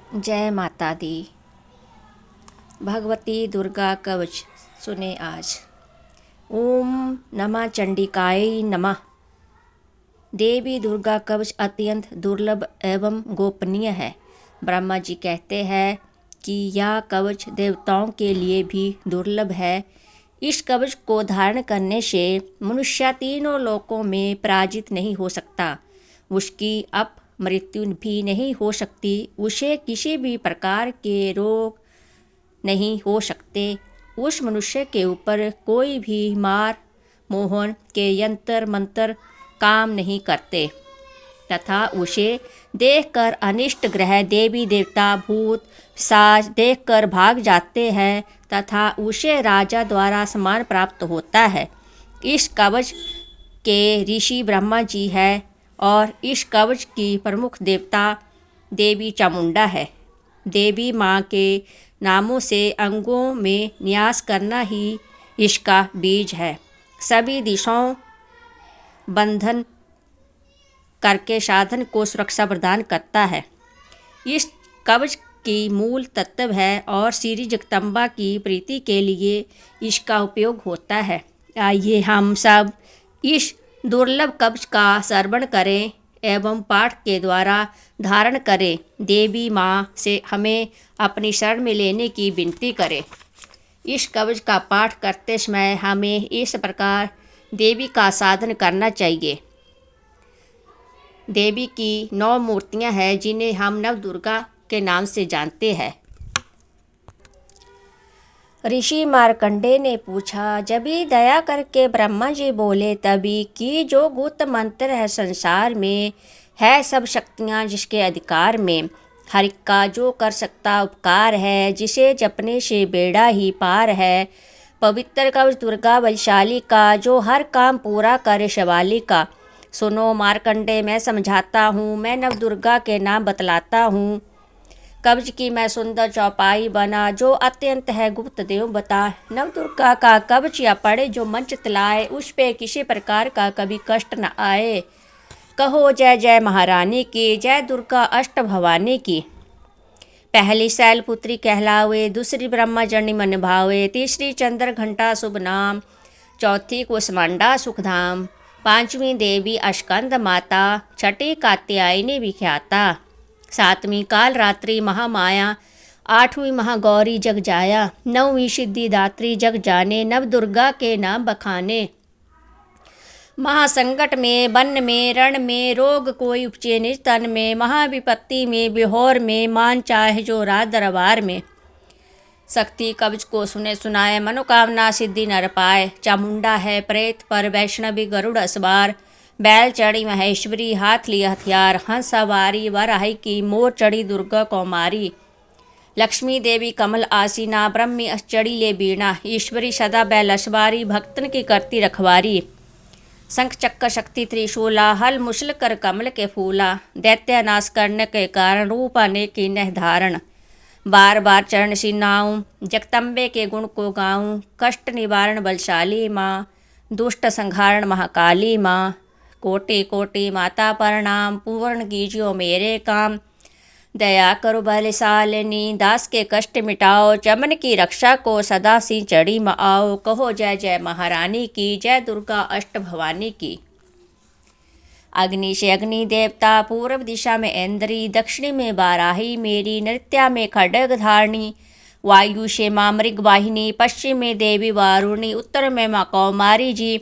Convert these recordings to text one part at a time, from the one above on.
जय माता दी। भगवती दुर्गा कवच सुने आज। ओम नमः चंडिकाय नमः। देवी दुर्गा कवच अत्यंत दुर्लभ एवं गोपनीय है। ब्रह्मा जी कहते हैं कि यह कवच देवताओं के लिए भी दुर्लभ है। इस कवच को धारण करने से मनुष्य तीनों लोकों में पराजित नहीं हो सकता। उसकी मृत्यु भी नहीं हो सकती। उसे किसी भी प्रकार के रोग नहीं हो सकते। उस मनुष्य के ऊपर कोई भी मार मोहन के यंत्र मंत्र काम नहीं करते तथा उसे देखकर अनिष्ट ग्रह देवी देवता भूत साज देखकर भाग जाते हैं तथा उसे राजा द्वारा सम्मान प्राप्त होता है। इस कवच के ऋषि ब्रह्मा जी है और इस कवच की प्रमुख देवता देवी चामुंडा है। देवी माँ के नामों से अंगों में न्यास करना ही इसका बीज है। सभी दिशाओं बंधन करके साधन को सुरक्षा प्रदान करता है। इस कवच की मूल तत्व है और श्री जगदम्बा की प्रीति के लिए इसका उपयोग होता है। आइए हम सब इस दुर्लभ कवच का श्रवण करें एवं पाठ के द्वारा धारण करें। देवी माँ से हमें अपनी शरण में लेने की विनती करें। इस कवच का पाठ करते समय हमें इस प्रकार देवी का साधन करना चाहिए। देवी की 9 मूर्तियां हैं जिन्हें हम नव दुर्गा के नाम से जानते हैं। ऋषि मार्कंडेय ने पूछा, जब भी दया करके ब्रह्मा जी बोले तभी कि जो गुप्त मंत्र है संसार में है सब शक्तियाँ जिसके अधिकार में। हर का जो कर सकता उपकार है जिसे जपने से बेड़ा ही पार है। पवित्र कवच दुर्गा बलशाली का जो हर काम पूरा करे शिवाली का। सुनो मार्कंडेय मैं समझाता हूँ, मैं नव दुर्गा के नाम बतलाता हूँ। कवच की मैं सुंदर चौपाई बना जो अत्यंत है गुप्त देव बता। नव दुर्गा का कवच या पड़े जो मंच तलाए उस पे किसी प्रकार का कभी कष्ट न आए। कहो जय जय महारानी की, जय दुर्गा अष्ट भवानी की। पहली शैलपुत्री कहलावे, दूसरी ब्रह्मजनी मन भावे, तीसरी चंद्र घंटा शुभ नाम, चौथी कुसमांडा सुखधाम, पांचवी देवी अस्कंद माता, छठी कात्यायनी विख्याता, सातवीं काल रात्रि महामाया, आठवीं महागौरी जग जाया, नौवीं सिद्धिदात्री जग जाने। नव दुर्गा के नाम बखाने। महासंकट में वन में रण में रोग कोई उपजे निज तन में। महाविपत्ति में बिहोर में मान चाहे जो राज दरबार में। शक्ति कवच को सुने सुनाए मनोकामना सिद्धि नर पाए। चामुंडा है प्रेत पर वैष्णवी गरुड़ असवार, बैल चढ़ी महेश्वरी हाथ लिया हथियार। हंस सवारी वराही की मोर चढ़ी दुर्गा कौमारी। लक्ष्मी देवी कमल आसीना ब्रह्मी चढ़ी ले बीणा। ईश्वरी सदा बैल असवारी भक्तन की करती रखवारी। शंख चक्र शक्ति त्रिशूला हल मुसल कर कमल के फूला। दैत्य नाश करने के कारण रूप अनेक की नह धारण। बार बार चरण सिनाऊं जगदम्बे के गुण को गाऊं। कष्ट निवारण बलशाली माँ, दुष्ट संहारण महाकाली माँ। कोटि कोटि माता प्रणाम, पूर्ण कीजियो मेरे काम। दया करो बलशालिनी, दास के कष्ट मिटाओ। चमन की रक्षा को सदा सी चढ़ी में आओ। कहो जय जय महारानी की, जय दुर्गा अष्ट भवानी की। अग्नि से अग्नि देवता, पूर्व दिशा में इंद्री, दक्षिणी में बाराही मेरी, नृत्या में खड्ग धारणी। वायु से माँ मृग वाहिनी, पश्चिम में देवी वारुणी, उत्तर में माँ कौमारी जी,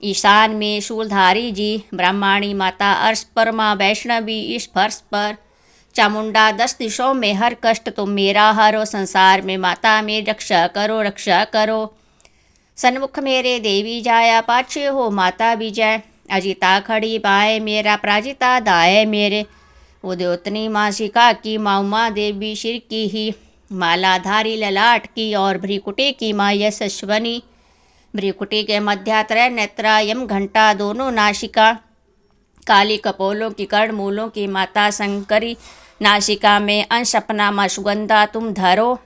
ईशान में शूलधारी जी। ब्रह्माणी माता अर्श पर माँ वैष्णवी इस फर्श पर। चामुंडा 10 दिशाओं में हर कष्ट तुम मेरा हरो। संसार में माता मेरी रक्षा करो रक्षा करो। सन्मुख मेरे देवी जाया, पाछे हो माता विजय। अजिता खड़ी पाए मेरा, प्राजिता दाए मेरे। उद्योतनी माँ शिखा की, माँ उमा देवी शिर की ही। मालाधारी ललाट की और भ्रिकुटी की माँ यशस्वनी। भ्रिकुटी के मध्य त्रय नेत्रा यम घंटा दोनों नासिका। काली कपोलों की कर्ण मूलों की माता शंकरी। नासिका में अंश अपना माँ सुगंधा तुम धरो।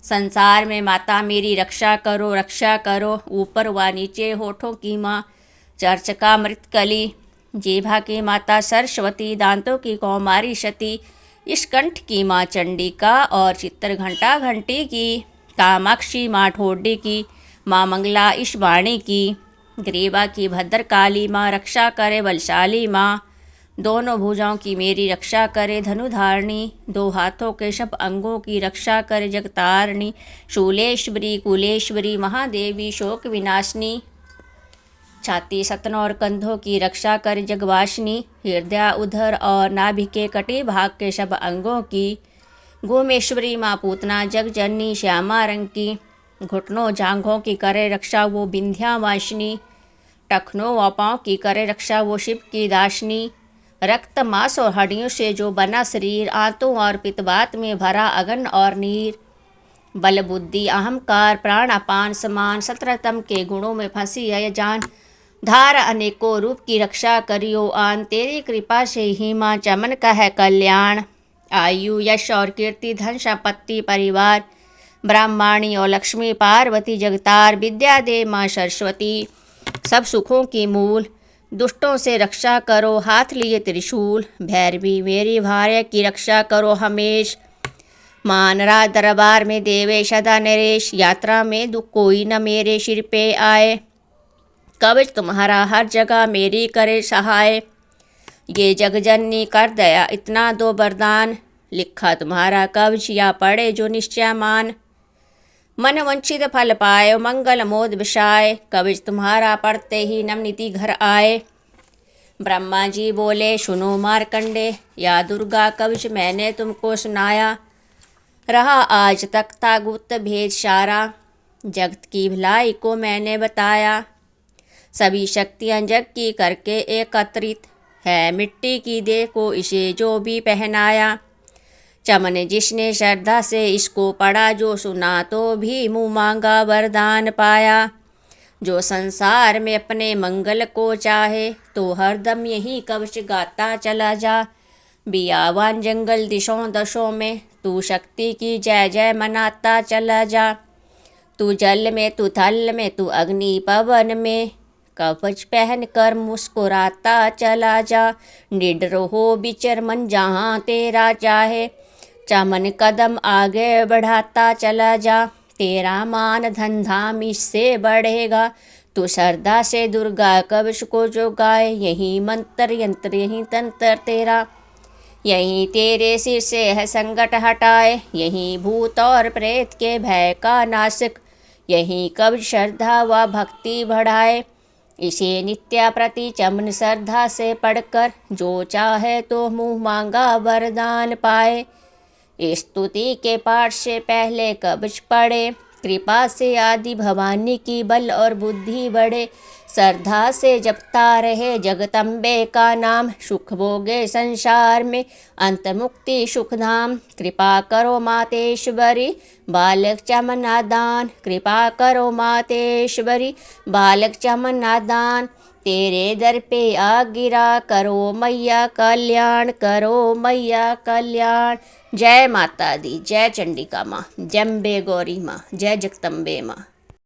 संसार में माता मेरी रक्षा करो रक्षा करो। ऊपर व नीचे होठों की माँ चर्चका मृतकली। जीभा की माता सरस्वती, दांतों की कौमारी सती। इसकंठ की माँ चंडिका और चित्रघंटा घंटी की, कामाक्षी माँ ठोडी की, माँ मंगला ईशवाणी की, ग्रीवा की भद्रकाली माँ रक्षा करे बलशाली माँ, दोनों भुजाओं की मेरी रक्षा करे धनुधारिणी, दो हाथों के सब अंगों की रक्षा करे जगतारिणी, शूलेश्वरी कुलेश्वरी महादेवी शोक विनाशिनी, छाती सतन और कंधों की रक्षा करे जगवाशिनी, हृदय उधर और नाभि के कटी भाग के सब अंगों की, गोमेश्वरी माँ पूतना जगजननी श्यामा रंग की, घुटनों जांघों की करे रक्षा वो विंध्यावासिनी, टखनों व पाँव की करे रक्षा वो शिव की दासिनी, रक्त मांस और हड्डियों से जो बना शरीर, आंतों और पित्तवात में भरा अगन और नीर, बल बुद्धि अहंकार प्राण अपान समान, 17 तम के गुणों में फंसी है जान, धार अनेकों रूप की रक्षा करियो आन, तेरी कृपा से ही माँ चमन का है कल्याण, आयु यश और कीर्ति धन संपत्ति परिवार, ब्राह्मणी और लक्ष्मी पार्वती जगतार, विद्या दे माँ सरस्वती सब सुखों की मूल, दुष्टों से रक्षा करो हाथ लिए त्रिशूल, भैरवी मेरी भार्य की रक्षा करो हमेश, मानरा दरबार में देवे सदा नरेश, यात्रा में दुख कोई न मेरे सिर पे आए, कवच तुम्हारा हर जगह मेरी करे सहाय, ये जगजननी कर दया इतना दो वरदान, लिखा तुम्हारा कवच या पढ़े जो निश्चय मान, मन वंचित फल पाए मंगल मोद विषाय, कवच तुम्हारा पढ़ते ही नवनीति घर आए। ब्रह्मा जी बोले सुनो मार्कंडे, या दुर्गा कवच मैंने तुमको सुनाया, रहा आज तक था गुप्त भेद सारा, जगत की भलाई को मैंने बताया, सभी शक्तियाँ जग की करके एकत्रित है, मिट्टी की देखो इसे जो भी पहनाया, चमन जिसने श्रद्धा से इसको पढ़ा, जो सुना तो भी मुँह मांगा वरदान पाया, जो संसार में अपने मंगल को चाहे, तो हरदम यही कवच गाता चला जा, बियावान जंगल दिशों दशों में तू शक्ति की जय जय मनाता चला जा, तू जल में तू थल में तू अग्नि पवन में, कवच पहन कर मुस्कुराता चला जा, निडर हो विचर मन जहाँ तेरा चाहे, चमन कदम आगे बढ़ाता चला जा, तेरा मान धन धाम इससे बढ़ेगा, तू श्रद्धा से दुर्गा कवच को जो गाए, यही मंत्र यंत्र यही तंत्र तेरा, यही तेरे सिर से है संकट हटाए, यही भूत और प्रेत के भय का नाशक, यही कवच श्रद्धा व भक्ति बढ़ाए, इसे नित्य प्रति चमन श्रद्धा से पढ़कर, जो चाहे तो मुँह मांगा वरदान पाए, स्तुति के पाठ से पहले कवच पढ़े, कृपा से आदि भवानी की बल और बुद्धि बढ़े, श्रद्धा से जपता रहे जगदम्बे का नाम, सुख भोगे संसार में अंत मुक्ति सुखधाम, कृपा करो मातेश्वरी बालक चमन दान, कृपा करो मातेश्वरी बालक चमन दान, तेरे दर पे आ गिरा करो मैया कल्याण, करो मैया कल्याण। जय माता दी, जय चंडिका माँ, जय अम्बे गौरी माँ, जय जगदम्बे माँ।